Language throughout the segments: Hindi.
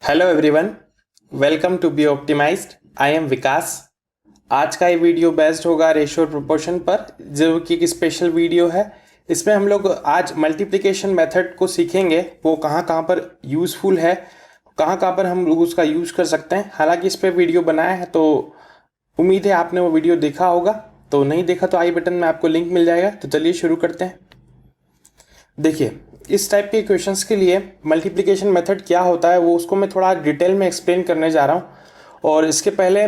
Hello everyone, welcome to be optimised. I am Vikas. आज का ये वीडियो बेस्ड होगा रेशियो और प्रोपोर्शन पर, जो कि एक स्पेशल वीडियो है। इसमें हम लोग आज मल्टीप्लिकेशन मेथड को सीखेंगे, वो कहाँ कहाँ पर यूज़फुल है, कहाँ कहाँ पर हम लोग उसका यूज़ कर सकते हैं। हालांकि इस पर वीडियो बनाया है तो उम्मीद है आपने वो वीडियो देखा होगा। तो नहीं देखा तो आई बटन में आपको लिंक मिल जाएगा। तो चलिए शुरू करते हैं। देखिए, इस टाइप के क्वेश्चंस के लिए मल्टीप्लिकेशन मेथड क्या होता है वो उसको मैं थोड़ा डिटेल में एक्सप्लेन करने जा रहा हूँ। और इसके पहले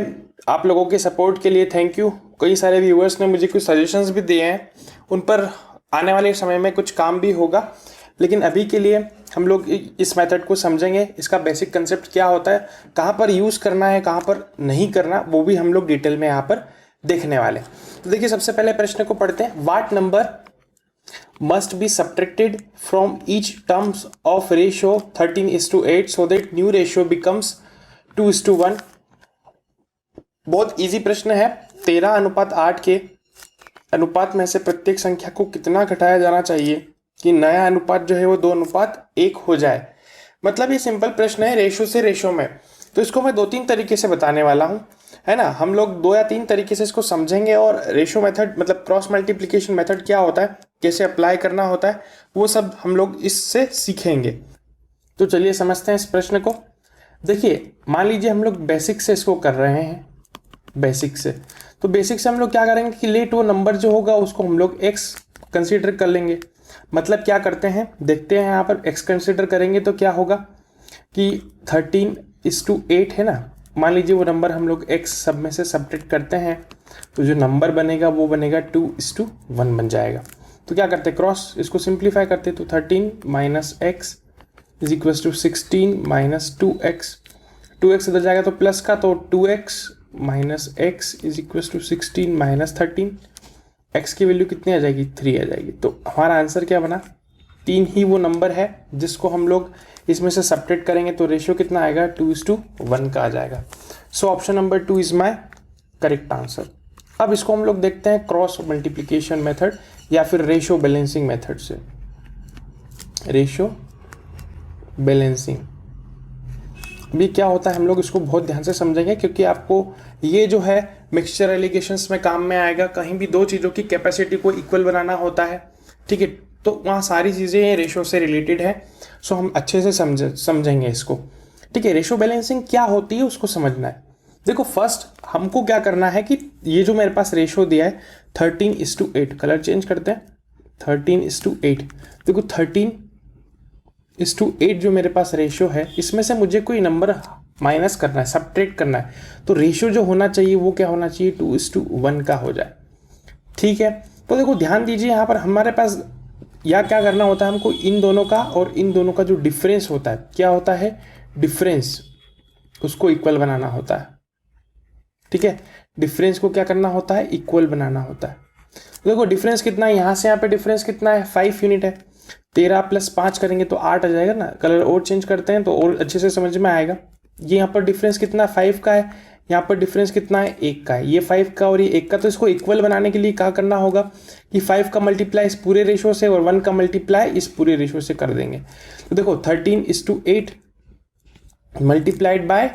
आप लोगों के सपोर्ट के लिए थैंक यू। कई सारे व्यूअर्स ने मुझे कुछ सजेशंस भी दिए हैं, उन पर आने वाले समय में कुछ काम भी होगा। लेकिन अभी के लिए हम लोग इस मेथड को समझेंगे, इसका बेसिक कंसेप्ट क्या होता है, कहाँ पर यूज़ करना है, कहाँ पर नहीं करना, वो भी हम लोग डिटेल में यहाँ पर देखने वाले। तो देखिए, सबसे पहले प्रश्न को पढ़ते हैं। What number must be subtracted from each terms of ratio 13:8 so that new ratio becomes 2:1। बहुत इजी प्रश्न है। 13:8 के अनुपात में से प्रत्येक संख्या को कितना घटाया जाना चाहिए कि नया अनुपात जो है वो 2:1 हो जाए। मतलब ये सिंपल प्रश्न है रेशियो से रेशियो में। तो इसको मैं 2-3 तरीके से बताने वाला हूँ, है ना। हम लोग 2 या 3 तरीके से इसको समझेंगे। और रेशियो मेथड मतलब क्रॉस मल्टीप्लिकेशन मेथड क्या होता है, कैसे अप्लाई करना होता है, वो सब हम लोग इससे सीखेंगे। तो चलिए समझते हैं इस प्रश्न को। देखिए, मान लीजिए हम लोग बेसिक से इसको कर रहे हैं। बेसिक से तो बेसिक से हम लोग क्या करेंगे कि लेट वो नंबर जो होगा उसको हम लोग x कंसीडर कर लेंगे। मतलब क्या करते हैं, देखते हैं यहाँ पर x कंसीडर करेंगे तो क्या होगा कि 13:8 है ना। मान लीजिए वो नंबर हम लोग x सब में से सब्ट्रैक्ट करते हैं तो जो नंबर बनेगा वो बनेगा 2:1 बन जाएगा। तो क्या करते हैं, क्रॉस इसको सिंप्लीफाई करते हैं। तो 13 - x is equal to 16 - 2x। 2x इधर जाएगा तो प्लस का, तो 2x - x is equal to 16 - 13। x की वैल्यू कितनी आ जाएगी, 3 आ जाएगी। तो हमारा आंसर क्या बना, 3 ही वो नंबर है जिसको हम लोग इसमें से सब्ट्रैक्ट करेंगे तो रेशियो कितना आएगा, 2:1 का आ जाएगा। So option number 2 is my correct answer. अब इसको हम लोग देखते हैं क्रॉस मल्टीप्लिकेशन मेथड या फिर रेशियो बैलेंसिंग मेथड से। रेशियो बैलेंसिंग भी क्या होता है, हम लोग इसको बहुत ध्यान से समझेंगे, क्योंकि आपको ये जो है मिक्सचर एलिगेशंस में काम में आएगा। कहीं भी दो चीज़ों की कैपेसिटी को इक्वल बनाना होता है, ठीक है, तो वहाँ सारी चीज़ें रेशियो से रिलेटेड है। सो हम अच्छे से समझेंगे इसको, ठीक है। रेशियो बैलेंसिंग क्या होती है उसको समझना है। देखो, फर्स्ट हमको क्या करना है कि ये जो मेरे पास रेशियो दिया है 13:8, कलर चेंज करते हैं, 13:8। देखो 13:8 जो मेरे पास रेशियो है, इसमें से मुझे कोई नंबर माइनस करना है, सब्ट्रैक्ट करना है। तो रेशियो जो होना चाहिए वो क्या होना चाहिए, 2:1 का हो जाए, ठीक है। तो देखो ध्यान दीजिए, यहाँ पर हमारे पास या क्या करना होता है, हमको इन दोनों का और इन दोनों का जो डिफरेंस होता है, क्या होता है, डिफरेंस, उसको इक्वल बनाना होता है, ठीक है। डिफरेंस को क्या करना होता है, इक्वल बनाना होता है। तो देखो डिफरेंस कितना है, यहाँ से यहाँ पे डिफरेंस कितना है, 5 यूनिट है। 13 + 5 करेंगे तो 8 आ जाएगा ना। कलर और चेंज करते हैं तो और अच्छे से समझ में आएगा। ये यहाँ पर डिफरेंस कितना 5 का है, यहाँ पर डिफरेंस कितना है, 1 का है। ये 5 का और ये 1 का, तो इसको इक्वल बनाने के लिए क्या करना होगा कि 5 का मल्टीप्लाई इस पूरे रेशियो से और 1 का मल्टीप्लाई इस पूरे रेशियो से कर देंगे। तो देखो 13:8 मल्टीप्लाइड बाय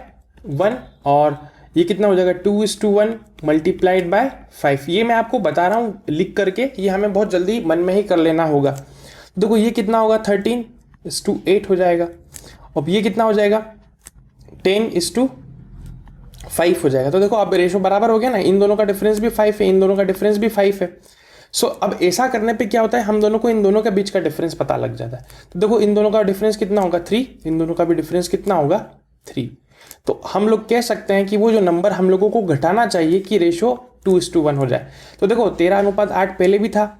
1, और ये कितना हो जाएगा, 2:1 मल्टीप्लाइड बाय 5। ये मैं आपको बता रहा हूँ लिख करके, ये हमें बहुत जल्दी मन में ही कर लेना होगा। देखो ये कितना होगा, 13:8 हो जाएगा। अब ये कितना हो जाएगा, 10:5 हो जाएगा। तो देखो अब रेशो बराबर हो गया ना, इन दोनों का डिफरेंस भी 5 है, इन दोनों का डिफरेंस भी 5 है। सो अब ऐसा करने पे क्या होता है, हम दोनों को इन दोनों के बीच का डिफरेंस पता लग जाता है। तो देखो इन दोनों का डिफरेंस कितना होगा, 3, इन दोनों का भी डिफरेंस कितना होगा, 3। तो हम लोग कह सकते हैं कि वो जो नंबर हम लोगों को घटाना चाहिए कि रेशो 2:1 हो जाए। तो देखो 13:8 पहले भी था,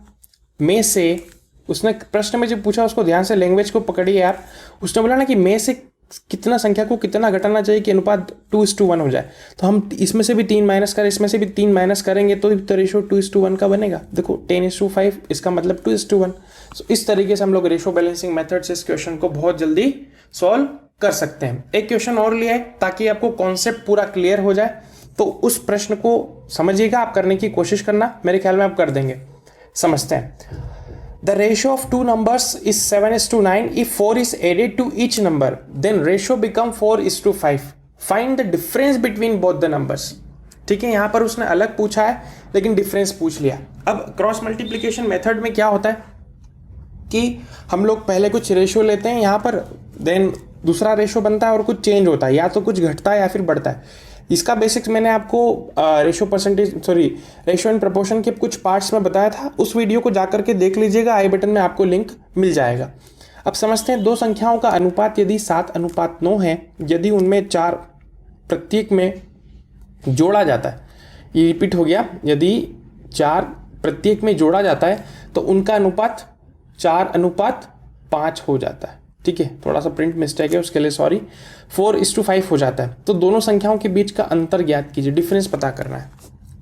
में से उसने प्रश्न में जो पूछा उसको ध्यान से लैंग्वेज को पकड़िए आप। उसने बोला ना कि में से कितना संख्या को कितना घटाना चाहिए कि अनुपात 2:1 हो जाए। तो हम इसमें से भी 3 माइनस करें, इसमें से भी 3 माइनस करेंगे तो रेशो 2:1 का बनेगा। देखो 10:5, इसका मतलब 2:1। सो इस तरीके से हम लोग रेशो बैलेंसिंग मेथड से इस क्वेश्चन को बहुत जल्दी सॉल्व कर सकते हैं। एक क्वेश्चन और लिया है ताकि आपको कॉन्सेप्ट पूरा क्लियर हो जाए। तो उस प्रश्न को समझिएगा, आप करने की कोशिश करना, मेरे ख्याल में आप कर देंगे। समझते हैं। The ratio of two numbers is 7:9. If 4 is added to each number, then ratio become 4:5. Find the difference between both the numbers. ठीक है, यहां पर उसने अलग पूछा है लेकिन डिफरेंस पूछ लिया. अब क्रॉस मल्टीप्लिकेशन मेथड में क्या होता है कि हम लोग पहले कुछ रेशियो लेते हैं यहाँ पर, देन दूसरा रेशियो बनता है और कुछ चेंज होता है, या तो कुछ घटता है या फिर बढ़ता है. इसका बेसिक्स मैंने आपको रेशियो एंड प्रोपोर्शन के कुछ पार्ट्स में बताया था. उस वीडियो को जाकर के देख लीजिएगा, आई बटन में आपको लिंक मिल जाएगा. अब समझते हैं दो संख्याओं का अनुपात यदि 7:9 है, यदि उनमें 4 प्रत्येक में जोड़ा जाता है, ये रिपीट हो गया, यदि 4 प्रत्येक में जोड़ा जाता है तो उनका अनुपात 4:5 हो जाता है. ठीक है, थोड़ा सा प्रिंट मिस्टेक है, उसके लिए सॉरी. 4:5 हो जाता है. तो दोनों संख्याओं के बीच का अंतर ज्ञात कीजिए, डिफरेंस पता करना है.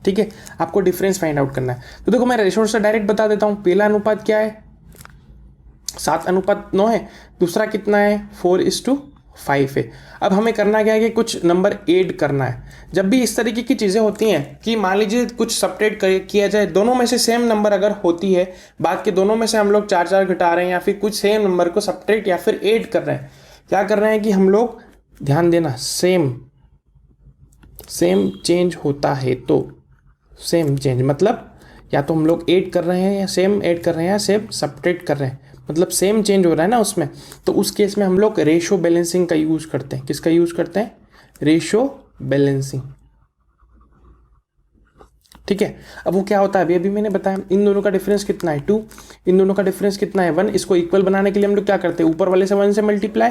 ठीक है, आपको डिफरेंस फाइंड आउट करना है. तो देखो मैं रेशियो से डायरेक्ट बता देता हूं. पहला अनुपात क्या है, 7:9 है. दूसरा कितना है, 4:5 है. अब हमें करना क्या है कि कुछ नंबर ऐड करना है. जब भी इस तरीके की चीज़ें होती हैं कि मान लीजिए कुछ सब्ट्रैक्ट किया जाए, दोनों में से सेम नंबर अगर होती है, बात के दोनों में से हम लोग 4 घटा रहे हैं या फिर कुछ सेम नंबर को सब्ट्रैक्ट या फिर ऐड कर रहे हैं, क्या कर रहे हैं कि हम लोग ध्यान देना, सेम चेंज होता है. तो सेम चेंज मतलब या तो हम लोग ऐड कर रहे हैं या सेम ऐड कर रहे हैं या सेम सब्ट्रैक्ट कर रहे हैं, मतलब सेम चेंज हो रहा है ना उसमें. तो उस केस में हम लोग रेशियो बैलेंसिंग का यूज करते हैं. किसका यूज करते हैं, रेशियो बैलेंसिंग. ठीक है, अब वो क्या होता है, अभी मैंने बताया, इन दोनों का डिफरेंस कितना है 2, इन दोनों का डिफरेंस कितना है 1. इसको इक्वल बनाने के लिए हम लोग क्या करते हैं, ऊपर वाले से 1 से मल्टीप्लाई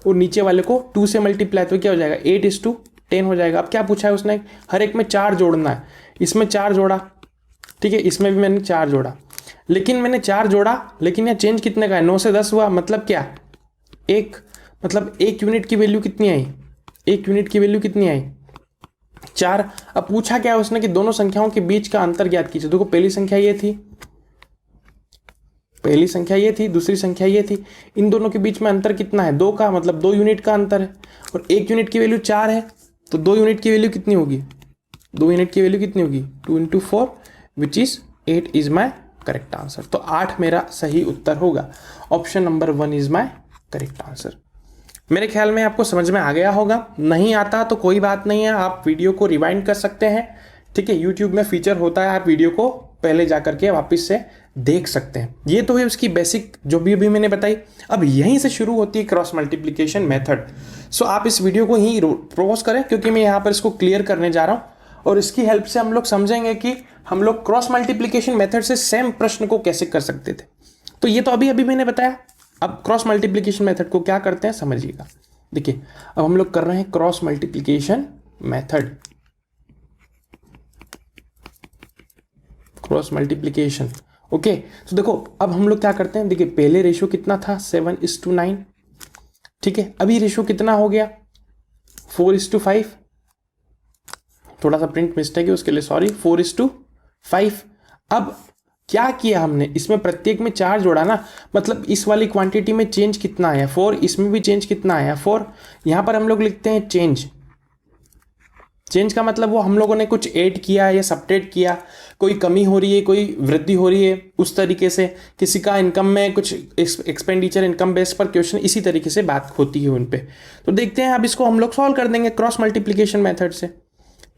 और नीचे वाले को 2 से मल्टीप्लाई, तो क्या हो जाएगा 8:10 हो जाएगा. अब क्या पूछा है उसने, हर एक में 4 जोड़ना है. इसमें 4 जोड़ा, ठीक है, इसमें भी मैंने 4 जोड़ा, लेकिन मैंने 4 जोड़ा, लेकिन यहाँ चेंज कितने का है, 9 से 10 हुआ. मतलब क्या, मतलब 1 यूनिट की वैल्यू कितनी आई, 1 यूनिट की वैल्यू कितनी आई, 4. अब पूछा क्या है उसने कि दोनों संख्याओं के बीच का अंतर ज्ञात कीजिए. देखो पहली संख्या ये थी, दूसरी संख्या ये थी. इन दोनों के बीच में अंतर कितना है, 2 का, मतलब 2 यूनिट का अंतर है. और 1 यूनिट की वैल्यू 4 है, तो 2 यूनिट की वैल्यू कितनी होगी, 2 यूनिट की वैल्यू कितनी होगी, 2 × 4 which is 8 is my correct answer. तो 8 मेरा सही उत्तर होगा. Option number 1 is my correct answer. मेरे ख्याल में आपको समझ में आ गया होगा. नहीं आता तो कोई बात नहीं है, आप वीडियो को रिवाइंड कर सकते हैं. ठीक है, यूट्यूब में फीचर होता है, आप वीडियो को पहले जा करके वापस से देख सकते हैं. ये तो है उसकी बेसिक जो भी अभी मैंने बताई. अब यहीं से शुरू होती है क्रॉस मल्टीप्लिकेशन मेथड. सो आप इस वीडियो को ही पॉज करें, क्योंकि मैं यहाँ पर इसको क्लियर करने जा रहा हूँ और इसकी हेल्प से हम लोग समझेंगे कि हम लोग क्रॉस मल्टीप्लिकेशन मेथड से सेम प्रश्न को कैसे कर सकते थे. तो ये तो अभी मैंने बताया. अब क्रॉस मल्टीप्लिकेशन मेथड को क्या करते हैं समझिएगा. देखिए अब हम लोग कर रहे हैं cross multiplication method, cross multiplication. Okay, तो देखो अब हम लोग क्या करते हैं. देखिए पहले रेशियो कितना था, 7:9. ठीक है, अभी रेशियो कितना हो गया, 4:5. थोड़ा सा प्रिंट मिस्टेक है, उसके लिए सॉरी. 4:5. अब क्या किया हमने, इसमें प्रत्येक में 4 जोड़ा ना, मतलब इस वाली क्वांटिटी में चेंज कितना आया 4, इसमें भी चेंज कितना आया 4. यहां पर हम लोग लिखते हैं चेंज का मतलब वो हम लोगों ने कुछ ऐड किया या सब्ट्रैक्ट किया, कोई कमी हो रही है, कोई वृद्धि हो रही है, उस तरीके से किसी का इनकम में कुछ एक्सपेंडिचर, इनकम बेस पर क्वेश्चन, इसी तरीके से बात होती है उन पे. तो देखते हैं अब इसको हम लोग सॉल्व कर देंगे क्रॉस मल्टीप्लिकेशन मेथड से.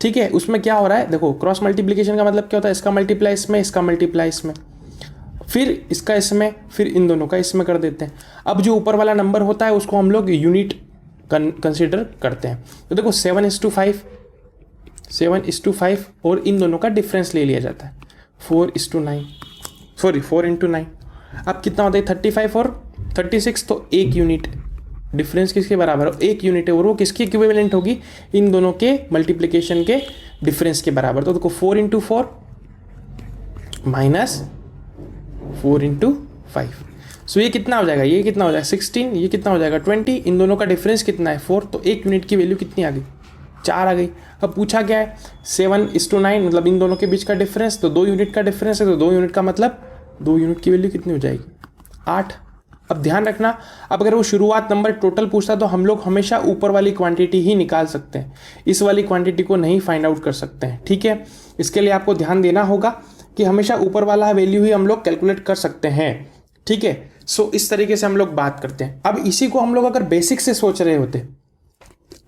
ठीक है, उसमें क्या हो रहा है, देखो क्रॉस मल्टीप्लिकेशन का मतलब क्या होता है, इसका मल्टीप्लाई इसमें, इसका मल्टीप्लाई इसमें, फिर इसका इसमें, फिर इन दोनों का इसमें कर देते हैं. अब जो ऊपर वाला नंबर होता है उसको हम लोग यूनिट कंसीडर करते हैं. तो देखो 7:5 और इन दोनों का डिफरेंस ले लिया जाता है 4 × 9. अब कितना होता है 35 और 36, तो 1 यूनिट. डिफरेंस किसके बराबर हो, 1 यूनिट है, और वो किसकी इक्विवेलेंट होगी, इन दोनों के मल्टीप्लिकेशन के डिफरेंस के बराबर. तो देखो 4 × 4 माइनस 4 × 5. सो ये कितना हो जाएगा, ये कितना हो जाएगा 16, ये कितना हो जाएगा 20. इन दोनों का डिफरेंस कितना है 4, तो 1 यूनिट की वैल्यू कितनी आ गई, 4 आ गई. अब पूछा क्या है 7:9, मतलब इन दोनों के बीच का डिफरेंस, तो 2 यूनिट का डिफरेंस है, तो 2 यूनिट का मतलब 2 यूनिट की वैल्यू कितनी हो जाएगी 8. अब ध्यान रखना, अब अगर वो शुरुआत नंबर टोटल पूछता तो हम लोग हमेशा ऊपर वाली क्वांटिटी ही निकाल सकते हैं, इस वाली क्वांटिटी को नहीं फाइंड आउट कर सकते हैं. ठीक है, इसके लिए आपको ध्यान देना होगा कि हमेशा ऊपर वाला वैल्यू ही हम लोग कैलकुलेट कर सकते हैं. ठीक है। सो इस तरीके से हम लोग बात करते हैं। अब इसी को हम लोग अगर बेसिक से सोच रहे होते,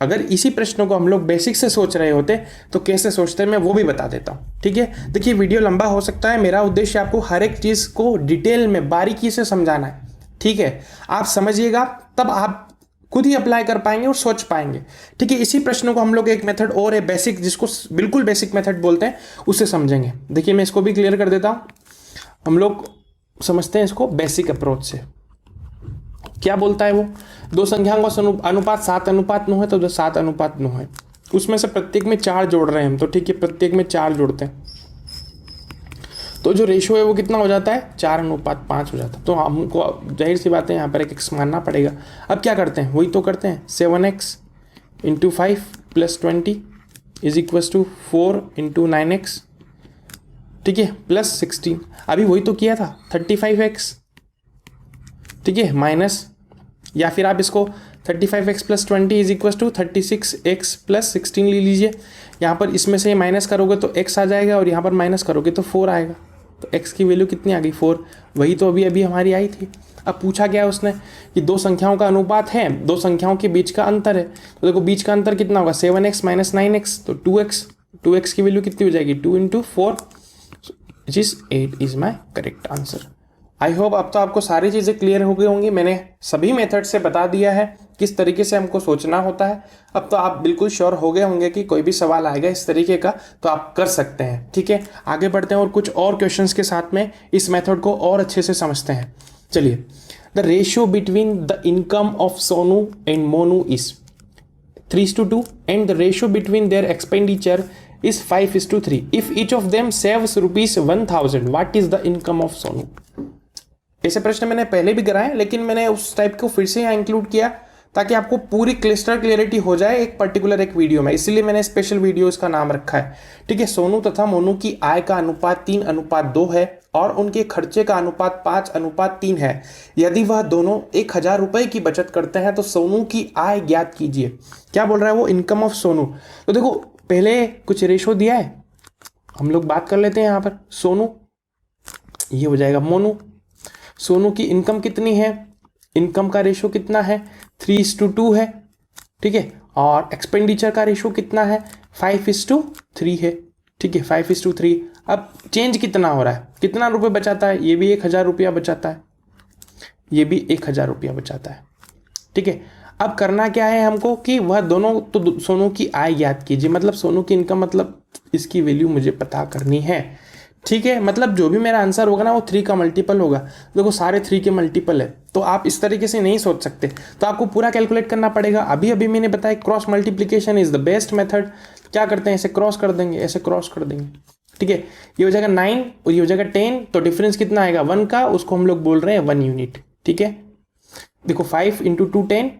अगर इसी प्रश्नों को हम लोग बेसिक से सोच रहे होते तो कैसे सोचते हैं मैं वो भी बता देता हूँ। ठीक है, देखिए वीडियो लंबा हो सकता है, मेरा उद्देश्य आपको हर एक चीज़ को डिटेल में बारीकी से समझाना है। ठीक है, आप समझिएगा तब आप खुद ही अप्लाई कर पाएंगे और सोच पाएंगे। ठीक है, इसी प्रश्नों को हम लोग एक मेथड और है बेसिक, जिसको बिल्कुल बेसिक मेथड बोलते हैं, उससे समझेंगे। देखिए मैं इसको भी क्लियर कर देता हूँ। हम लोग समझते हैं इसको बेसिक अप्रोच से। क्या बोलता है वो, दो संख्याओं का अनुपात 7:9 है, तो जो 7:9 है उसमें से प्रत्येक में 4 जोड़ रहे हैं हम, तो ठीक है प्रत्येक में 4 जोड़ते हैं, तो जो रेशो है वो कितना हो जाता है, 4:5 हो जाता है। तो हमको जाहिर सी बात है यहाँ पर एक x मानना पड़ेगा। अब क्या करते हैं, वही तो करते हैं, 7x × 5 + 20 = 4 × 9x, ठीक है, +16। अभी वही तो किया था 35x, ठीक है, माइनस, या फिर आप इसको 35x + 20 = 36x + 16 ले लीजिए। यहाँ पर इसमें से माइनस करोगे तो x आ जाएगा और यहाँ पर माइनस करोगे तो 4 आएगा। तो x की वैल्यू कितनी आ गई, 4। वही तो अभी हमारी आई थी। अब पूछा गया उसने कि दो संख्याओं का अनुपात है, दो संख्याओं के बीच का अंतर है, तो देखो बीच का अंतर कितना होगा, 7x - 9x, तो 2x की वैल्यू कितनी हो जाएगी, 2 × 4 which is 8 is my correct answer. I hope अब तो आपको सारी चीज़ें क्लियर हो गई होंगी। मैंने सभी मेथड से बता दिया है किस तरीके से हमको सोचना होता है। अब तो आप बिल्कुल श्योर हो गए होंगे कि कोई भी सवाल आएगा इस तरीके का तो आप कर सकते हैं। ठीक है, आगे बढ़ते हैं और कुछ और क्वेश्चंस के साथ में इस मेथड को और अच्छे से समझते हैं। चलिए, the ratio between the income of Sonu and Monu is 3:2 and the ratio between their expenditure is 5:3. If each of them saves ₹1000, what is the income of Sonu? ऐसे प्रश्न मैंने पहले भी कराए, लेकिन मैंने उस टाइप को फिर से यहाँ इंक्लूड किया ताकि आपको पूरी क्लियरिटी हो जाए एक पर्टिकुलर एक वीडियो में, इसलिए मैंने स्पेशल वीडियो इसका नाम रखा है। ठीक है, सोनू तथा मोनू की आय का अनुपात 3:2 है और उनके खर्चे का अनुपात 5:3 है। यदि वह दोनों 1000 रुपए की बचत करते हैं तो सोनू की आय ज्ञात कीजिए। क्या बोल रहा है वो, इनकम ऑफ सोनू। तो देखो पहले कुछ रेशो दिया है, हम लोग बात कर लेते हैं। यहाँ पर सोनू, ये हो जाएगा मोनू। सोनू की इनकम कितनी है, इनकम का रेशो कितना है, 3:2 है। ठीक है, और एक्सपेंडिचर का रेशो कितना है, 5:3 है। ठीक है, 5:3। अब चेंज कितना हो रहा है, कितना रुपए बचाता है, ये भी 1000 रुपया बचाता है, ये भी 1000 रुपया बचाता है। ठीक है, अब करना क्या है हमको कि वह दोनों, तो सोनू की आय ज्ञात कीजिए, मतलब सोनू की इनकम, मतलब इसकी वैल्यू मुझे पता करनी है। ठीक है, मतलब जो भी मेरा आंसर होगा ना वो 3 का मल्टीपल होगा। देखो सारे 3 के मल्टीपल है, तो आप इस तरीके से नहीं सोच सकते, तो आपको पूरा कैलकुलेट करना पड़ेगा। अभी मैंने बताया cross multiplication is the best method. क्या करते हैं, ऐसे क्रॉस कर देंगे, ऐसे क्रॉस कर देंगे। ठीक है, ये हो जाएगा 9 और ये हो जाएगा 10, तो डिफरेंस कितना आएगा 1 का, उसको हम लोग बोल रहे हैं 1 यूनिट। ठीक है, देखो 5 × 2 10,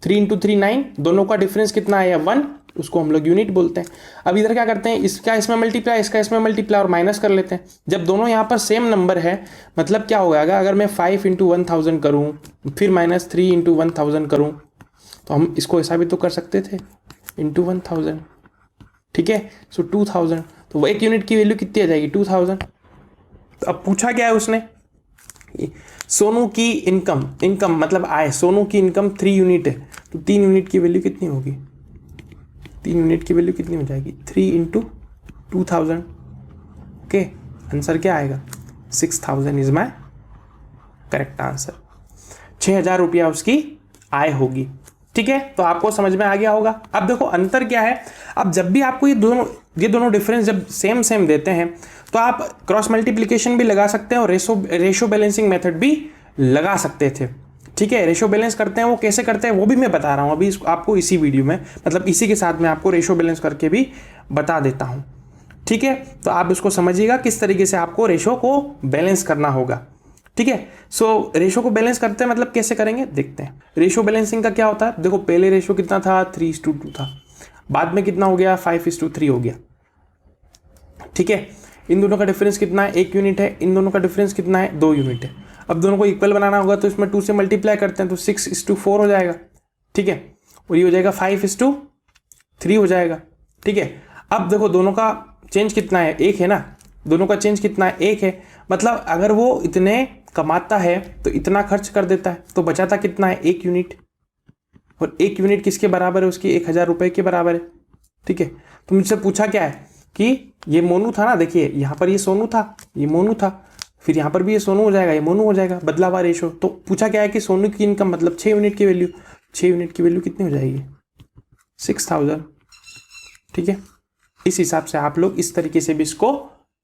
3 × 3 9, दोनों का डिफरेंस कितना आया 1, उसको हम लोग यूनिट बोलते हैं। अब इधर क्या करते हैं, इसका इसमें मल्टीप्लाई, इसका इसमें मल्टीप्लाई और माइनस कर लेते हैं। जब दोनों यहाँ पर सेम नंबर है, मतलब क्या होगा, अगर मैं 5 × 1000 करूँ फिर -3 × 1000 करूँ, तो हम इसको ऐसा भी तो कर सकते थे, × 1000। ठीक है, सो 2000, तो वो 1 यूनिट की वैल्यू कितनी आ जाएगी, 2000। तो अब पूछा क्या है उसने, सोनू की इनकम मतलब आय, सोनू की इनकम 3 यूनिट है, तो 3 यूनिट की वैल्यू कितनी होगी, 3 यूनिट की वैल्यू कितनी हो जाएगी, 3 × 2000। ओके, आंसर क्या आएगा, 6000 इज माई करेक्ट आंसर। 6000 रुपया उसकी आय होगी। ठीक है, तो आपको समझ में आ गया होगा। अब देखो अंतर क्या है, अब जब भी आपको ये दोनों डिफरेंस जब सेम देते हैं तो आप क्रॉस मल्टीप्लिकेशन भी लगा सकते हैं और रेशो बैलेंसिंग मेथड भी लगा सकते थे। ठीक है, रेशो बैलेंस करते हैं, वो कैसे करते हैं वो भी मैं बता रहा हूँ अभी आपको इसी वीडियो में, मतलब इसी के साथ में आपको रेशो बैलेंस करके भी बता देता हूँ। ठीक है, तो आप इसको समझिएगा किस तरीके से आपको रेशो को बैलेंस करना होगा। ठीक है, सो रेशो को बैलेंस करते हैं, मतलब कैसे करेंगे देखते हैं। रेशो बैलेंसिंग का क्या होता है, देखो पहले रेशो कितना था, 3:2 था, बाद में कितना हो गया, 5:3 हो गया। ठीक है, इन दोनों का डिफरेंस कितना है, 1 यूनिट है, इन दोनों का डिफरेंस कितना है, 2 यूनिट है। अब दोनों को इक्वल बनाना होगा तो इसमें 2 से मल्टीप्लाई करते हैं तो 6:4 हो जाएगा। ठीक है, और ये हो जाएगा 5:3 हो जाएगा। ठीक है, अब देखो दोनों का चेंज कितना है, 1 है ना, दोनों का चेंज कितना है, 1 है। मतलब अगर वो इतने कमाता है तो इतना खर्च कर देता है, तो बचाता कितना है 1 यूनिट, और 1 यूनिट किसके बराबर है, उसकी 1000 रुपये के बराबर है। ठीक है, तो मुझसे पूछा क्या है कि ये मोनू था ना, देखिए यहाँ पर ये सोनू था, ये मोनू था, फिर यहाँ पर भी ये सोनू हो जाएगा, ये मोनू हो जाएगा, बदलावा रेशो। तो पूछा क्या है कि सोनू की इनकम मतलब 6 यूनिट की वैल्यू, 6 यूनिट की वैल्यू कितनी हो जाएगी 6000। ठीक है, इस हिसाब से आप लोग इस तरीके से भी इसको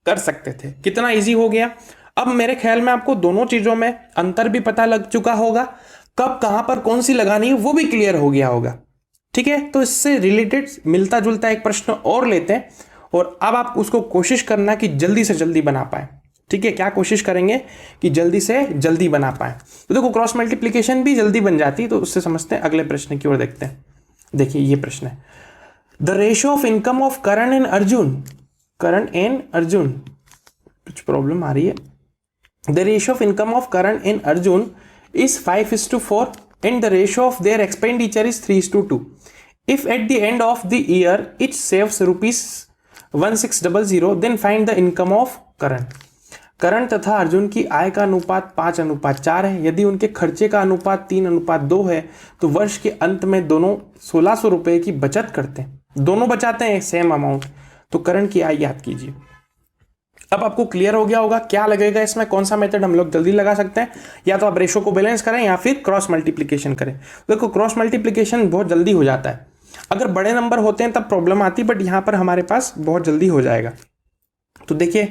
कर सकते थे। कितना इजी हो गया। अब मेरे ख्याल में आपको दोनों चीजों में अंतर भी पता लग चुका होगा, कब कहां पर कौन सी लगानी है वो भी क्लियर हो गया होगा। ठीक है, तो इससे रिलेटेड मिलता जुलता एक प्रश्न और लेते हैं, और अब आप उसको कोशिश करना कि जल्दी से जल्दी बना पाए। ठीक है, क्या कोशिश करेंगे कि जल्दी से जल्दी बना पाए। तो देखो क्रॉस मल्टीप्लीकेशन भी जल्दी बन जाती, तो उससे समझते हैं, अगले प्रश्न की ओर देखते हैं। देखिए ये प्रश्न है, the ratio of income of Karan and Arjun, Karan and Arjun, कुछ प्रॉब्लम आ रही है। The ratio of income of Karan and Arjun is 5:4 and the ratio of their expenditure is 3:2. If at the end of the year each saves rupees 1600, then find the income of Karan. करण तथा अर्जुन की आय का अनुपात 5:4 है। यदि उनके खर्चे का अनुपात 3:2 है तो वर्ष के अंत में दोनों 1600 रुपए की बचत करते हैं, दोनों बचाते हैं सेम अमाउंट। तो करण की आय याद कीजिए। अब आपको क्लियर हो गया होगा क्या लगेगा इसमें, कौन सा मेथड हम लोग जल्दी लगा सकते हैं। या तो आप रेशो को बैलेंस करें या फिर क्रॉस मल्टीप्लिकेशन करें। देखो क्रॉस मल्टीप्लिकेशन बहुत जल्दी हो जाता है, अगर बड़े नंबर होते हैं तब प्रॉब्लम आती, बट यहाँ पर हमारे पास बहुत जल्दी हो जाएगा। तो देखिए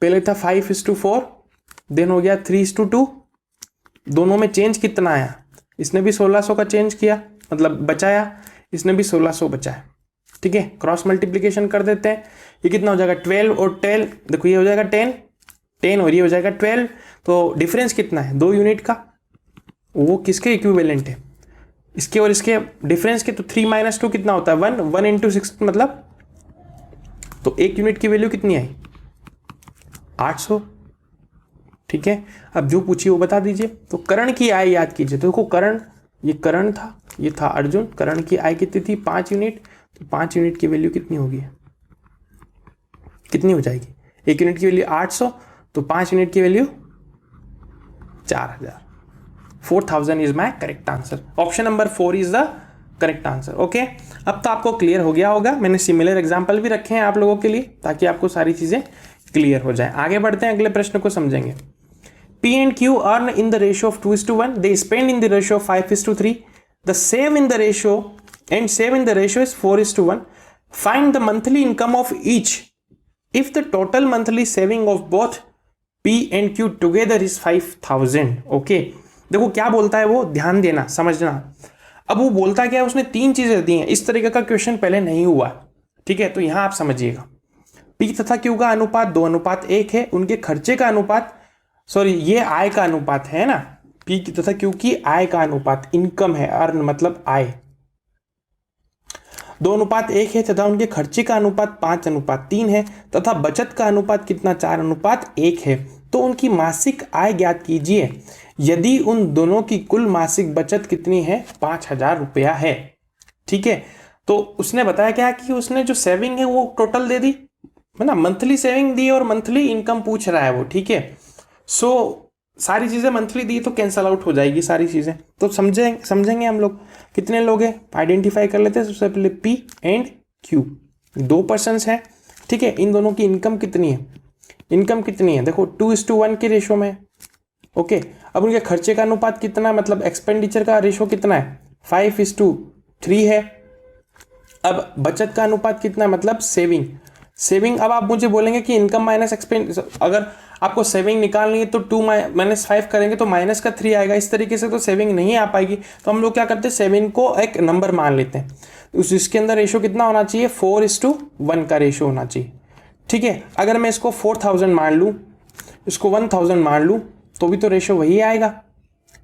पहले था 5:4, देन हो गया 3:2, दोनों में चेंज कितना आया, इसने भी 1600 का चेंज किया मतलब बचाया, इसने भी 1600 बचाया। ठीक है, क्रॉस मल्टीप्लिकेशन कर देते हैं, ये कितना हो जाएगा 12 और 12, देखो ये हो जाएगा 10 और ये हो जाएगा 12, तो डिफरेंस कितना है 2 यूनिट का, वो किसके इक्विवेलेंट है, इसके और इसके डिफरेंस के। तो 3 - 2 कितना होता है 1, 1 × 6 मतलब, तो 1 यूनिट की वैल्यू कितनी आई 800। ठीक है, अब जो पूछिए वो बता दीजिए। तो करण की आय याद कीजिए, तो देखो करण, ये करण था, ये था अर्जुन, करण की आय कितनी थी 5 यूनिट, तो 5 यूनिट की वैल्यू कितनी होगी, कितनी हो जाएगी, 1 यूनिट की वैल्यू 800, तो 5 यूनिट की value 4000। 4000 is my correct answer. Option number 4 is the correct answer. Okay, अब तो आपको क्लियर हो गया होगा, मैंने सिमिलर एग्जांपल भी रखे हैं आप लोगों के लिए ताकि आपको सारी चीजें क्लियर हो जाए। आगे बढ़ते हैं, अगले प्रश्न को समझेंगे। P and Q earn in the ratio of 2:1, they spend in the ratio of 5:3, the save in the ratio and save in the ratio is 4:1. Find the monthly income of each if the total monthly saving of both P and Q together is 5000. Okay, देखो क्या बोलता है वो, ध्यान देना समझना। अब वो बोलता क्या है, उसने 3 चीजें दी हैं, इस तरीके का क्वेश्चन पहले नहीं हुआ। ठीक है, तो यहां आप समझिएगा, P तथा Q का अनुपात 2:1 है, उनके खर्चे का अनुपात, सॉरी ये आय का अनुपात है ना, P तथा Q की आय का अनुपात, इनकम है, अर्न मतलब आय, 2:1 है, तथा उनके खर्चे का अनुपात 5:3 है, तथा बचत का अनुपात कितना 4:1 है। तो उनकी मासिक आय ज्ञात कीजिए यदि उन दोनों की कुल मासिक बचत कितनी है 5000 रुपया है। ठीक है, तो उसने बताया क्या कि उसने जो सेविंग है वो टोटल दे दी है ना, मंथली सेविंग दी और मंथली इनकम पूछ रहा है वो। ठीक है, सो सारी चीजें मंथली दी तो कैंसल आउट हो जाएगी सारी चीजें, तो समझेंगे हम लोग। कितने लोग हैं आइडेंटिफाई कर लेते हैं। सबसे पहले P एंड Q, 2 पर्सन्स हैं। ठीक है, इन दोनों की इनकम कितनी है, इनकम कितनी है देखो 2:1 के रेशो में। ओके, अब उनके खर्चे का अनुपात कितना, मतलब एक्सपेंडिचर का रेशो कितना है 5:3 है। अब बचत का अनुपात कितना है, मतलब सेविंग। अब आप मुझे बोलेंगे कि इनकम माइनस एक्सपेंड, अगर आपको सेविंग निकालनी है तो 2 - 5 करेंगे तो माइनस का 3 आएगा, इस तरीके से तो सेविंग नहीं आ पाएगी। तो हम लोग क्या करते हैं, सेविंग को एक नंबर मान लेते हैं, इसके अंदर रेशो कितना होना चाहिए 4:1 का रेशो होना चाहिए। ठीक है, अगर मैं इसको 4000 मान लूँ, इसको 1000 मान लूँ, तो भी तो रेशो वही आएगा।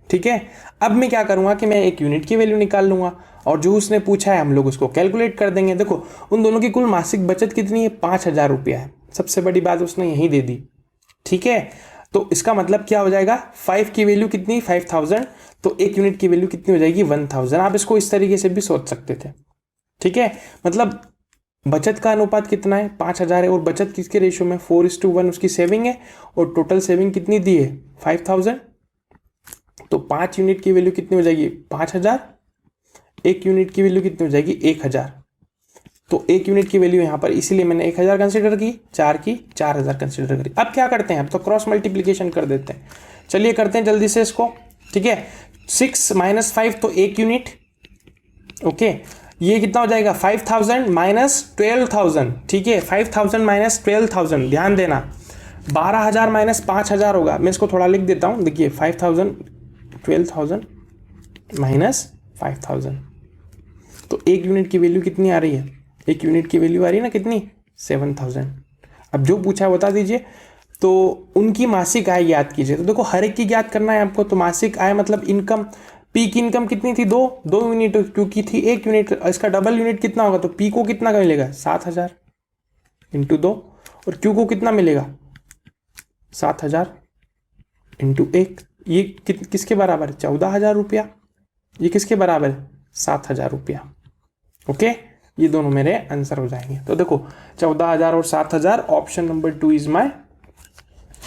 ठीक है, अब मैं क्या करूँगा कि मैं एक यूनिट की वैल्यू निकाल लूँगा और जो उसने पूछा है हम लोग उसको कैलकुलेट कर देंगे। देखो उन दोनों की कुल मासिक बचत कितनी है 5000 रुपया है, सबसे बड़ी बात उसने यही दे दी। ठीक है, तो इसका मतलब क्या हो जाएगा, 5 की वैल्यू कितनी 5000, तो 1 यूनिट की वैल्यू कितनी हो जाएगी 1000। आप इसको इस तरीके से भी सोच सकते थे। ठीक है, मतलब बचत का अनुपात कितना है, 5000 है, और बचत किसके रेशियो में, 4:1 उसकी सेविंग है, और टोटल सेविंग कितनी दी है, 5000। तो 5 यूनिट की वैल्यू कितनी हो जाएगी, 5000। 1 यूनिट की वैल्यू कितनी हो जाएगी, 1000। तो 1 यूनिट की वैल्यू यहाँ पर इसीलिए मैंने 1000 कंसिडर की, 4 की 4000 कंसिडर करी। अब क्या करते हैं, अब तो क्रॉस मल्टीप्लीकेशन कर देते हैं। चलिए करते हैं जल्दी से इसको, ठीक है। 6 - 5 तो 1 यूनिट, ओके। ये कितना हो जाएगा, 5000 - 12000, ठीक है। 5000 - 12000, ध्यान देना। 12000 - 5000 होगा। मैं इसको थोड़ा लिख देता हूँ, देखिए 5000 12000 - 5000, तो 1 यूनिट की वैल्यू कितनी आ रही है, 1 यूनिट की वैल्यू आ रही है ना कितनी, 7000। अब जो पूछा है बता दीजिए। तो उनकी मासिक आय ज्ञात कीजिए। तो देखो हर एक की ज्ञात करना है आपको। तो मासिक आय मतलब इनकम, पी की इनकम कितनी थी, 2 यूनिट, क्योंकि थी 1 यूनिट, इसका डबल यूनिट कितना होगा, तो पी को कितना का मिलेगा, 7000 × 2, और क्यू को कितना मिलेगा, 7000 × 1। ये किसके बराबर है, 14000 रुपया। ये किसके बराबर है, 7000 रुपया, ओके। ये दोनों मेरे आंसर हो जाएंगे। तो देखो 14000 और 7000, option number 2 is my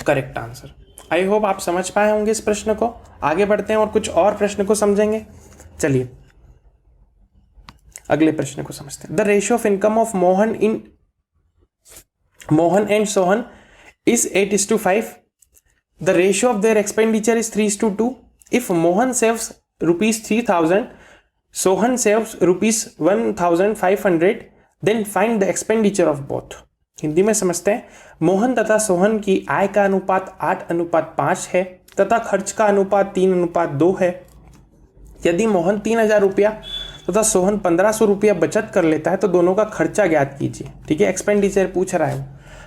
correct answer. I hope आप समझ पाए होंगे इस प्रश्न को। आगे बढ़ते हैं और कुछ और प्रश्न को समझेंगे। चलिए अगले प्रश्न को समझते हैं। The ratio of income of Mohan and Sohan is 8:5. The ratio of their expenditure is 3:2. If Mohan saves ₹3000, Sohan saves ₹1500, then find the expenditure of both. Hindi में समझते हैं। मोहन तथा सोहन की आय का अनुपात 8:5 है तथा खर्च का अनुपात 3:2 है। यदि मोहन 3000 रुपया तथा सोहन 1500 रुपया बचत कर लेता है तो दोनों का खर्चा ज्ञात कीजिए, ठीक है। एक्सपेंडिचर पूछ रहा है वो,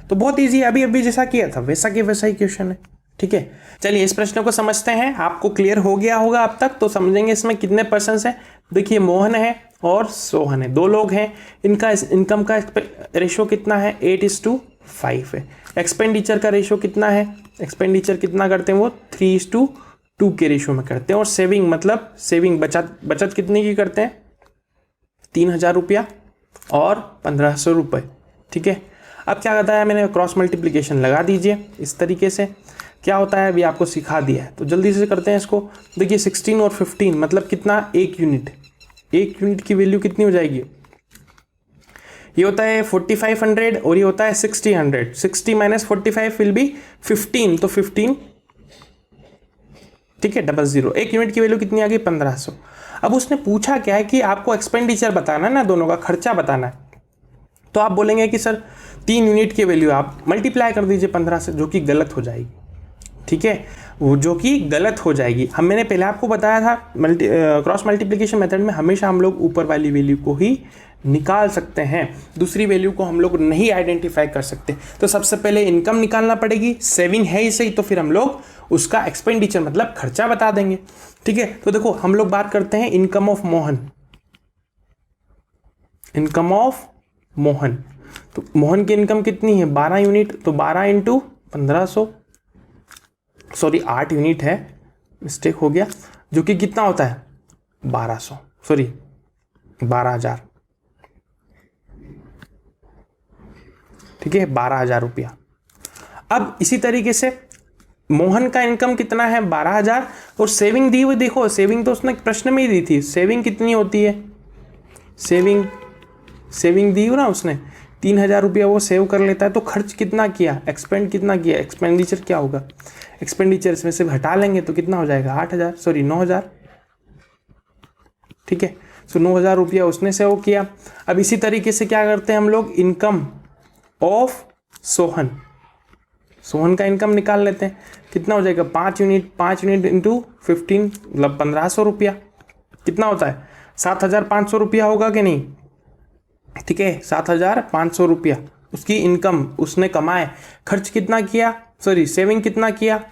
तो बहुत ईजी, अभी जैसा किया था वैसा के वैसा ही क्वेश्चन है, ठीक है। चलिए इस प्रश्न को समझते हैं। आपको क्लियर हो गया होगा अब तक, तो समझेंगे इसमें कितने पर्सन है। देखिए मोहन है और सोहन है, 2 लोग हैं। इनका इनकम का रेशियो कितना है, 8:5 है। एक्सपेंडिचर का रेशियो कितना है, एक्सपेंडिचर कितना करते हैं वो, 3:2 के रेशियो में करते हैं। और सेविंग मतलब सेविंग बचत कितने की करते हैं, 3000 रुपया और 1500 रुपये, ठीक है। अब क्या बताया मैंने, क्रॉस मल्टीप्लिकेशन लगा दीजिए इस तरीके से। क्या होता है अभी आपको सिखा दिया है, तो जल्दी से करते हैं इसको। देखिए 16 और 15 मतलब कितना, 1 यूनिट। 1 यूनिट की वैल्यू कितनी हो जाएगी, ये होता है 4500 और ये होता है 6000। 60 - 45 विल बी 15, तो 15, ठीक है, 00। 1 यूनिट की वैल्यू कितनी आ गई, 1500। अब उसने पूछा क्या है कि आपको एक्सपेंडिचर बताना है ना, दोनों का खर्चा बताना है। तो आप बोलेंगे कि सर 3 यूनिट की वैल्यू आप मल्टीप्लाई कर दीजिए 15 से, जो कि गलत हो जाएगी, ठीक है, वो जो कि गलत हो जाएगी। मैंने पहले आपको बताया था क्रॉस मल्टीप्लिकेशन मेथड में हमेशा हम लोग ऊपर वाली वैल्यू को ही निकाल सकते हैं, दूसरी वैल्यू को हम लोग नहीं आइडेंटिफाई कर सकते। तो सबसे पहले इनकम निकालना पड़ेगी, सेविंग है इसे ही, तो फिर हम लोग उसका एक्सपेंडिचर मतलब खर्चा बता देंगे, ठीक है। तो देखो हम लोग बात करते हैं income of Mohan. Income of Mohan, तो मोहन की इनकम कितनी है, 12 यूनिट, तो 12 × 1500, सॉरी 8 यूनिट है, मिस्टेक हो गया, जो कि कितना होता है 12000, ठीक है, 12000 रुपया। अब इसी तरीके से मोहन का इनकम कितना है, 12000, और सेविंग दी हुई, देखो सेविंग तो उसने प्रश्न में ही दी थी। सेविंग कितनी होती है, सेविंग दी हो ना उसने, 3000 रुपया वो सेव कर लेता है। तो खर्च कितना किया, कितना किया, एक्सपेंडिचर क्या होगा, एक्सपेंडिचर इसमें से हटा लेंगे तो कितना हो जाएगा, 9000, ठीक है। सो 9000 रुपया उसने सेव किया। अब इसी तरीके से क्या करते हैं हम लोग, इनकम ऑफ सोहन का इनकम निकाल लेते हैं। कितना हो जाएगा, 5 यूनिट × 15 मतलब 1500 रुपया, कितना होता है 7500 रुपया होगा कि नहीं, ठीक है, 7500 रुपया उसकी इनकम उसने कमाए। खर्च कितना किया, सॉरी सेविंग कितना किया,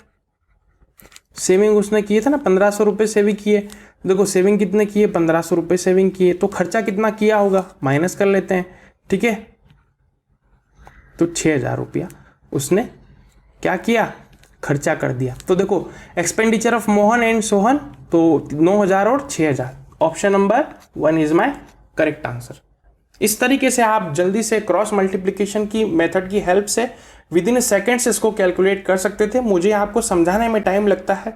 सेविंग उसने किए थे ना 1500 रुपये सेविंग किए। देखो सेविंग कितने किए, 1500 रुपये सेविंग किए। तो खर्चा कितना किया होगा, माइनस कर लेते हैं, ठीक है। तो 6000 रुपया उसने क्या किया, खर्चा कर दिया। तो देखो expenditure of Mohan and Sohan, तो 9000 और 6000, option number 1 is my correct answer. इस तरीके से आप जल्दी से क्रॉस मल्टीप्लिकेशन की मेथड की हेल्प से विद इन सेकेंड्स इसको कैलकुलेट कर सकते थे। मुझे आपको समझाने में टाइम लगता है,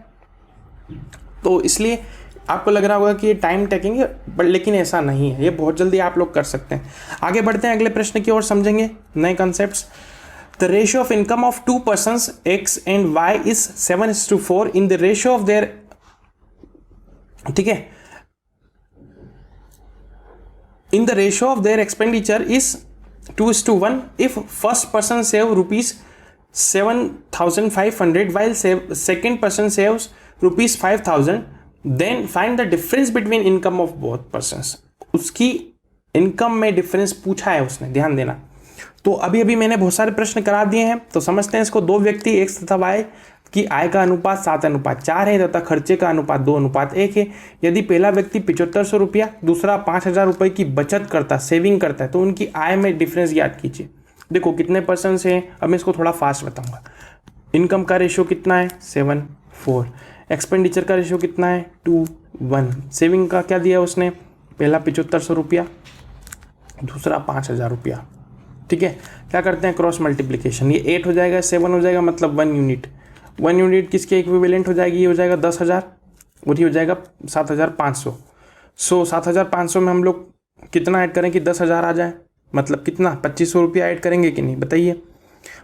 तो इसलिए आपको लग रहा होगा कि ये टाइम टेकिंग है, बट लेकिन ऐसा नहीं है, ये बहुत जल्दी आप लोग कर सकते हैं। आगे बढ़ते हैं अगले प्रश्न की ओर, समझेंगे नए concepts. The ratio of income of two persons X and Y is 7:4 in the ratio of their, ठीक है, in the ratio of their expenditure is 2:1 if first person save rupees 7,500 while second person saves rupees 5,000, then find the difference between income of both persons। उसकी इनकम में डिफरेंस पूछा है उसने, ध्यान देना। तो अभी अभी मैंने बहुत सारे प्रश्न करा दिए हैं, तो समझते हैं इसको। दो व्यक्ति एक्स तथा वाई की आय का अनुपात 7:4 है तथा खर्चे का अनुपात 2:1 है। यदि पहला व्यक्ति 7500 रुपया, दूसरा 5000 रुपये की बचत करता, सेविंग करता है, तो उनकी आय में डिफरेंस याद कीजिए। देखो कितने परसेंट हैं, अब मैं इसको थोड़ा फास्ट बताऊंगा। इनकम का रेशियो कितना है 7:4, एक्सपेंडिचर का रेशियो कितना है 2:1, सेविंग का क्या दिया उसने, पहला 7500 रुपया, दूसरा 5000 रुपया, ठीक है। क्या करते हैं क्रॉस मल्टीप्लिकेशन, ये 8 हो जाएगा, 7 हो जाएगा, मतलब 1 यूनिट। 1 यूनिट किसके इक्विवेलेंट हो जाएगी, ये हो जाएगा 10,000 और ये हो जाएगा 7,500। 7,500 में हम लोग कितना ऐड करें कि 10,000 आ जाए, मतलब कितना 2,500 रुपया ऐड करेंगे कि नहीं, बताइए।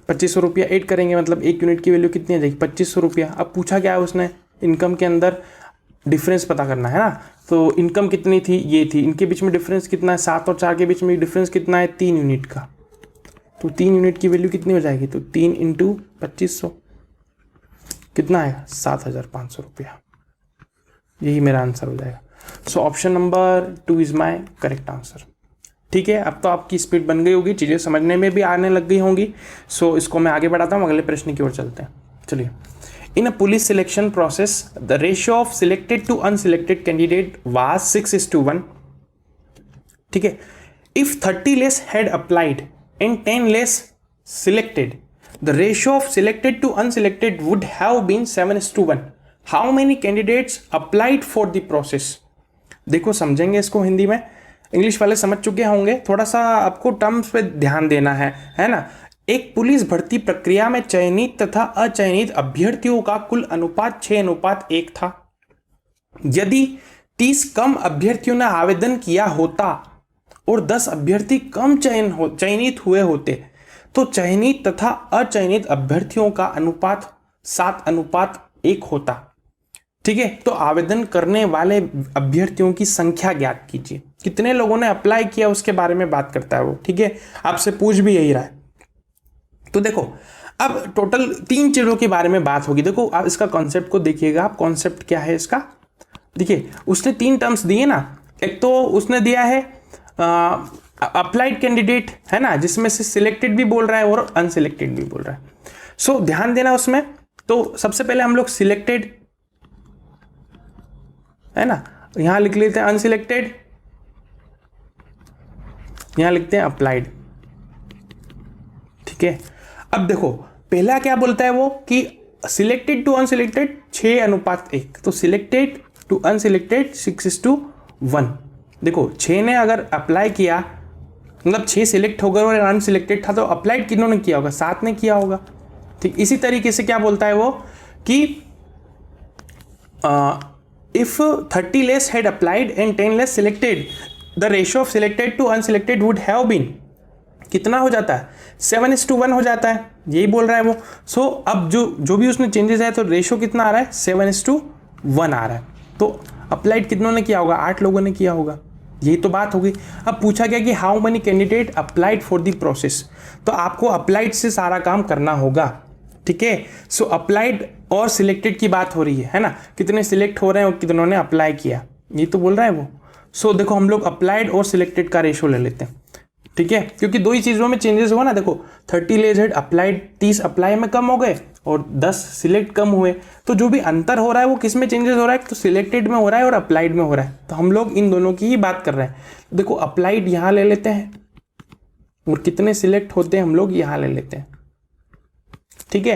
2,500 रुपया ऐड करेंगे मतलब 1 यूनिट की वैल्यू कितनी आ जाएगी 2,500 रुपया। अब पूछा क्या है उसने, इनकम के अंदर डिफरेंस पता करना है ना, तो इनकम कितनी थी, ये थी, इनके बीच में डिफरेंस कितना है, 7 और 4 के बीच में डिफरेंस कितना है 3 यूनिट का। तो 3 यूनिट की वैल्यू कितनी हो जाएगी, तो 3 × 2,500 कितना आएगा 7,500 रुपया। यही मेरा आंसर हो जाएगा। So option number 2 is my correct answer. ठीक है, अब तो आपकी स्पीड बन गई होगी, चीज़ें समझने में भी आने लग गई होंगी। सो इसको मैं आगे बढ़ाता हूँ, अगले प्रश्न की ओर चलते हैं। चलिए, in a police selection process the ratio of selected to unselected candidate was 6:1। ठीक है, if 30 less had applied and 10 less selected, the ratio of selected to unselected would have been 7:1। How many candidates applied for the process? देखो समझेंगे इसको हिंदी में, इंग्लिश वाले समझ चुके होंगे, थोड़ा सा आपको टर्म्स पे ध्यान देना है ना। एक पुलिस भर्ती प्रक्रिया में चयनित तथा अचयनित अभ्यर्थियों का कुल अनुपात 6:1 था। यदि 30 कम अभ्यर्थियों ने आवेदन किया होता और 10 अभ्यर्थी कम चयनित हुए होते तो चयनित तथा अचयनित अभ्यर्थियों का अनुपात 7:1 होता। ठीक है, तो आवेदन करने वाले अभ्यर्थियों की संख्या ज्ञात कीजिए। कितने लोगों ने अप्लाई किया उसके बारे में बात करता है वो। ठीक है, आपसे पूछ भी यही रहा है। तो देखो, अब टोटल 3 चीजों के बारे में बात होगी। देखो आप इसका कॉन्सेप्ट को देखिएगा, आप कॉन्सेप्ट क्या है इसका। देखिए, उसने 3 टर्म्स दिए ना, एक तो उसने दिया है अप्लाइड कैंडिडेट, है ना, जिसमें से सिलेक्टेड भी बोल रहा है और अनसिलेक्टेड भी बोल रहा है। सो ध्यान देना उसमें। तो सबसे पहले हम लोग सिलेक्टेड, है ना, यहां लिख लेते हैं अनसिलेक्टेड, यहां लिखते हैं अप्लाइड। ठीक है, अब देखो पहला क्या बोलता है वो कि सिलेक्टेड टू अनसिलेक्टेड 6:1, तो सिलेक्टेड टू अनसिलेक्टेड 6:1। देखो 6 ने अगर अप्लाई किया, मतलब 6 सिलेक्ट हो गए और अनसिलेक्टेड था, तो अप्लाइड किन्होंने किया होगा, 7 ने किया होगा। ठीक, इसी तरीके से क्या बोलता है वो कि if 30 less had applied and 10 less selected, the ratio of selected to unselected would have been, कितना हो जाता है 7:1 हो जाता है, यही बोल रहा है वो। सो अब जो भी उसने चेंजेस है, तो रेशियो कितना आ रहा है 7:1 आ रहा है। तो अप्लाइड कितनों ने किया होगा, 8 लोगों ने किया होगा, यही तो बात होगी। अब पूछा गया कि how many candidate applied for the process, तो आपको अप्लाइड से सारा काम करना होगा। ठीक है, सो अप्लाइड और सिलेक्टेड की बात हो रही है ना, कितने सिलेक्ट हो रहे हैं और कितनों ने अप्लाई किया, ये तो बोल रहा है वो। सो देखो हम लोग अप्लाइड और सिलेक्टेड का रेशियो ले लेते हैं। ठीक है, क्योंकि 2 ही चीज़ों में चेंजेस हुआ ना। देखो 30 लेस हैड अप्लाइड, 30 अप्लाई में कम हो गए और 10 सिलेक्ट कम हुए, तो जो भी अंतर हो रहा है वो किस में चेंजेस हो रहा है, तो सिलेक्टेड में हो रहा है और अप्लाइड में हो रहा है। तो हम लोग इन दोनों की ही बात कर रहे हैं। देखो अप्लाइड यहाँ ले लेते हैं और कितने सिलेक्ट होते हैं हम लोग यहाँ ले लेते हैं। ठीक है,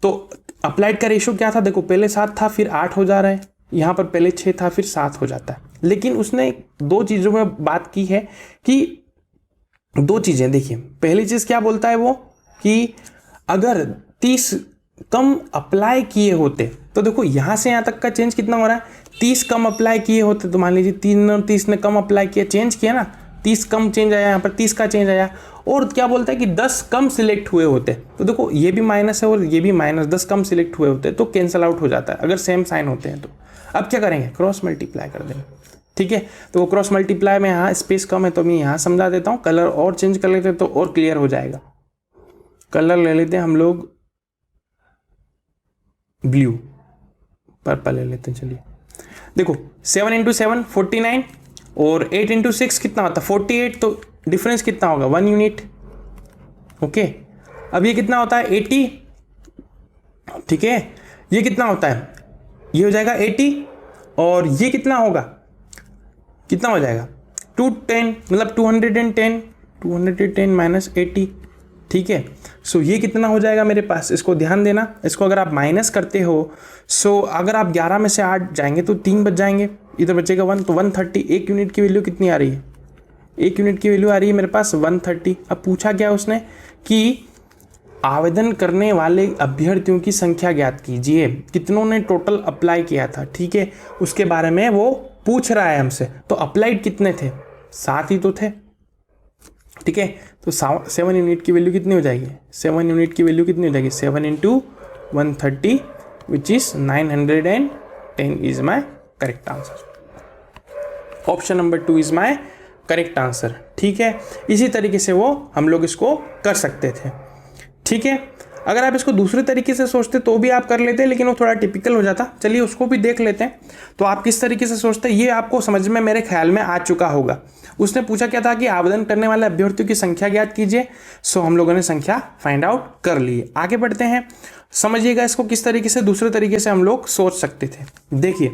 तो अप्लाइड का रेशियो क्या था, देखो पहले 7 था, फिर 8 हो जा रहा है, यहाँ पर पहले 6 था फिर 7 हो जाता है। लेकिन उसने 2 चीज़ों में बात की है कि 2 चीज़ें देखिए, पहली चीज़ क्या बोलता है वो कि अगर 30 कम अप्लाई किए होते, तो देखो यहाँ से यहाँ तक का चेंज कितना हो रहा है, 30 कम अप्लाई किए होते, तो मान लीजिए 3 और 30 ने कम अप्लाई किया, चेंज किया ना, 30 कम चेंज आया, यहाँ पर 30 का चेंज आया। और क्या बोलता है कि 10 कम सिलेक्ट हुए होते, तो देखो ये भी माइनस है और ये भी माइनस, 10 कम सिलेक्ट हुए होते तो कैंसल आउट हो जाता है अगर सेम साइन होते हैं तो। अब क्या करेंगे, क्रॉस मल्टीप्लाई कर देंगे, ठीक है। तो वो क्रॉस मल्टीप्लाई में यहाँ स्पेस कम है तो मैं यहाँ समझा देता हूँ, कलर और चेंज कर लेते हैं तो और क्लियर हो जाएगा। कलर ले लेते हैं हम लोग ब्लू, पर्पल ले लेते हैं, चलिए देखो 7 × 7 49 और 8 × 6 कितना होता है 48, तो डिफरेंस कितना होगा 1 यूनिट, ओके। अब ये कितना होता है 80, ठीक है, ये कितना होता है, ये हो जाएगा 80 और ये कितना होगा, कितना हो जाएगा 210, मतलब 210 माइनस 80, ठीक है। सो ये कितना हो जाएगा मेरे पास, इसको ध्यान देना, इसको अगर आप माइनस करते हो, सो अगर आप 11 में से 8 जाएंगे तो 3 बच जाएंगे, इधर बचेगा 1, तो 130। 1 यूनिट की वैल्यू कितनी आ रही है, 1 यूनिट की वैल्यू आ रही है मेरे पास 130। अब पूछा क्या उसने कि आवेदन करने वाले अभ्यर्थियों की संख्या ज्ञात कीजिए, कितनों ने टोटल अप्लाई किया था, ठीक है, उसके बारे में वो पूछ रहा है हमसे। तो अप्लाइड कितने थे, 7 ही तो थे, ठीक है। तो 7 यूनिट की वैल्यू कितनी हो जाएगी, 7 यूनिट की वैल्यू कितनी हो जाएगी, 7 × 130 which is 910 is my correct answer. Option number 2 is my correct answer, ठीक है। इसी तरीके से वो हम लोग इसको कर सकते थे, ठीक है। अगर आप इसको दूसरे तरीके से सोचते तो भी आप कर लेते, लेकिन वो थोड़ा टिपिकल हो जाता। चलिए उसको भी देख लेते हैं। तो आप किस तरीके से सोचते हैं ये आपको समझ में मेरे ख्याल में आ चुका होगा। उसने पूछा क्या था कि आवेदन करने वाले अभ्यर्थियों की संख्या ज्ञात कीजिए। सो हम लोगों ने संख्या फाइंड आउट कर ली। आगे बढ़ते हैं, समझिएगा इसको किस तरीके से दूसरे तरीके से हम लोग सोच सकते थे। देखिए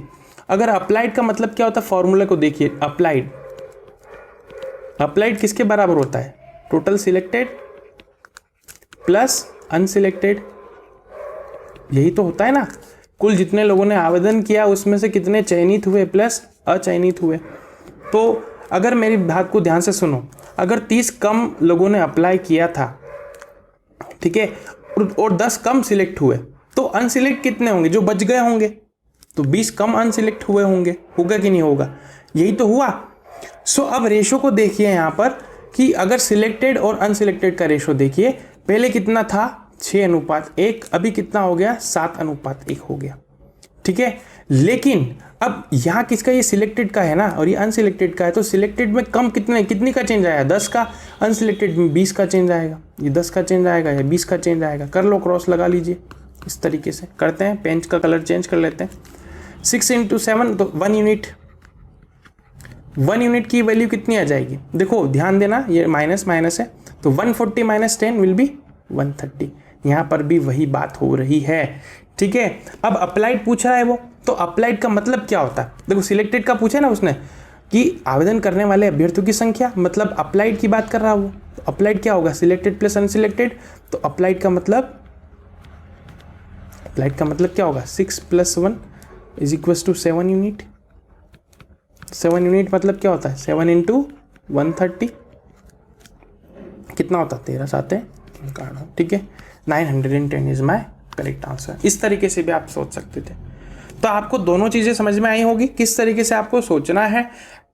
अगर अप्लाइड का मतलब क्या होता है, फॉर्मूला को देखिए। अप्लाइड किसके बराबर होता है, टोटल सिलेक्टेड प्लस अनसिलेक्टेड, यही तो होता है ना। कुल जितने लोगों ने आवेदन किया उसमें से कितने चयनित हुए प्लस अचयनित हुए। तो अगर मेरी बात को ध्यान से सुनो, अगर 30 कम लोगों ने अप्लाई किया था, ठीक है, और 10 कम सिलेक्ट हुए, तो अनसिलेक्ट कितने होंगे, जो बच गए होंगे, तो 20 कम अनसिलेक्ट हुए होंगे। होगा कि नहीं होगा, यही तो हुआ। सो अब रेशो को देखिए यहाँ पर कि अगर सिलेक्टेड और अनसिलेक्टेड का रेशो देखिए, पहले कितना था 6:1, अभी कितना हो गया 7:1 हो गया, ठीक है। लेकिन अब यहाँ किसका, ये सिलेक्टेड का है ना और ये अनसिलेक्टेड का है, तो सिलेक्टेड में कम कितनी का चेंज आया 10 का, अनसिलेक्टेड में 20 का चेंज आएगा। ये 10 का चेंज आएगा या 20 का चेंज आएगा, कर लो, क्रॉस लगा लीजिए। इस तरीके से करते हैं, पेंच का कलर चेंज कर लेते हैं। 6 × 7 तो 1 यूनिट, 1 यूनिट की वैल्यू कितनी आ जाएगी, देखो ध्यान देना, ये माइनस माइनस है, तो 140 - 10 विल बी 130। यहाँ पर भी वही बात हो रही है, ठीक है। अब अप्लाइड पूछ रहा है वो, तो अप्लाइड का मतलब क्या होता है, देखो सिलेक्टेड का पूछा ना उसने कि आवेदन करने वाले अभ्यर्थियों की संख्या, मतलब अप्लाइड की बात कर रहा वो। तो अप्लाइड क्या होगा, सिलेक्टेड प्लस अनसिलेक्टेड। तो अप्लाइड का मतलब क्या होगा, 6 + 1 = 7 यूनिट। 7 यूनिट मतलब क्या होता है, 7 × 130 कितना होता है, 13 7 काटो, ठीक है। 910 इज माई करेक्ट आंसर। इस तरीके से भी आप सोच सकते थे। तो आपको दोनों चीज़ें समझ में आई होगी, किस तरीके से आपको सोचना है,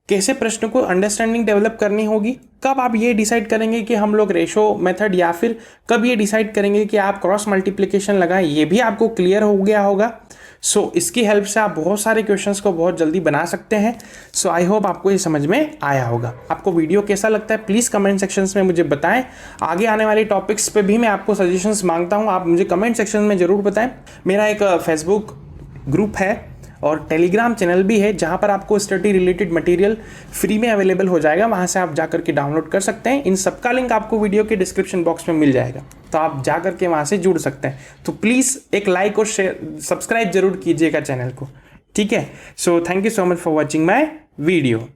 कैसे प्रश्न को अंडरस्टैंडिंग डेवलप करनी होगी। कब आप ये डिसाइड करेंगे कि हम लोग रेशो मेथड, या फिर कब ये डिसाइड करेंगे कि आप क्रॉस मल्टीप्लिकेशन लगाएं, ये भी आपको क्लियर हो गया होगा। सो इसकी हेल्प से आप बहुत सारे क्वेश्चंस को बहुत जल्दी बना सकते हैं। सो आई होप आपको ये समझ में आया होगा। आपको वीडियो कैसा लगता है प्लीज़ कमेंट सेक्शंस में मुझे बताएं। आगे आने वाले टॉपिक्स पे भी मैं आपको सजेशंस मांगता हूं, आप मुझे कमेंट सेक्शन में ज़रूर बताएं। मेरा एक फेसबुक ग्रुप है और टेलीग्राम चैनल भी है, जहां पर आपको स्टडी रिलेटेड मटेरियल फ्री में अवेलेबल हो जाएगा, वहां से आप जाकर के डाउनलोड कर सकते हैं। इन सबका लिंक आपको वीडियो के डिस्क्रिप्शन बॉक्स में मिल जाएगा, तो आप जाकर के वहां से जुड़ सकते हैं। तो प्लीज़ एक लाइक और शेयर, सब्सक्राइब जरूर कीजिएगा चैनल को, ठीक है। So thank you so much for watching my video.